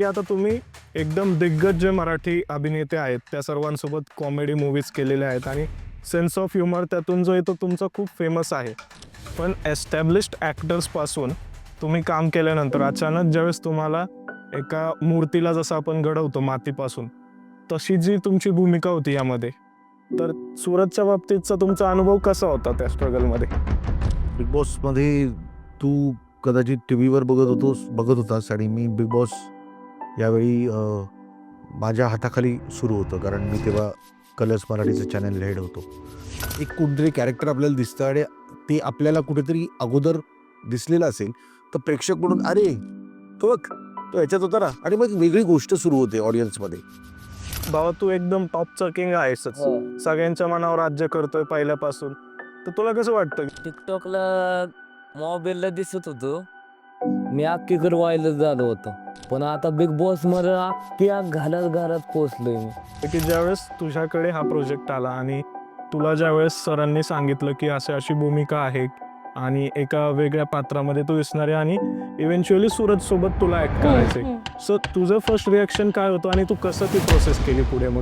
की आता तुम्ही एकदम दिग्गज जे मराठी अभिनेते आहेत त्या सर्वांसोबत कॉमेडी मूव्हीज केलेल्या आहेत आणि सेन्स ऑफ ह्युमर त्यातून जो येतो तुमचा खूप फेमस आहे. पण एस्टॅब्लिश्ड ॲक्टर्सपासून तुम्ही काम केल्यानंतर अचानक ज्यावेळेस तुम्हाला एका मूर्तीला जसं आपण घडवतो मातीपासून, तशी जी तुमची भूमिका होती यामध्ये, तर सुरतच्या बाबतीतचा तुमचा अनुभव कसा होता त्या स्ट्रगलमध्ये? बिग बॉसमध्ये तू कदाचित टी व्हीवर बघत होतास आणि मी बिग बॉस यावेळी माझ्या हाताखाली सुरू होतं, कारण मी तेव्हा कलर्स मराठीचं चॅनल हेड होतो. एक कुठेतरी कॅरेक्टर आपल्याला दिसतं आणि ते आपल्याला कुठेतरी अगोदर दिसलेलं असेल तर प्रेक्षक म्हणून अरे तो बघ तो ह्याच्यात होता ना, आणि मग वेगळी गोष्ट सुरू होते ऑडियन्समध्ये. भावा तू एकदम टॉपचा किंग आहेसच, सगळ्यांच्या मनावर राज्य करतोय पहिल्यापासून. तर तुला कसं वाटतं टिकटॉकला मोबाईलला दिसत होतो मी अख्खीकडे व्हायरल झालो होतो, पण आता बिग बॉस मध्ये अख्ख्या घरात पोहोचलोय मी. की ज्यावेळेस तुझ्याकडे हा प्रोजेक्ट आला आणि तुला ज्यावेळेस सरांनी सांगितलं की अशी भूमिका आहे आणि एका वेगळ्या पात्रामध्ये तू दिसणार आहे आणि इव्हेंच्युअली सूरज सोबत तुला ऍक्ट करायचंय, सो तुझं फर्स्ट रिॲक्शन काय होतं आणि तू कसं ती प्रोसेस केली पुढे मग?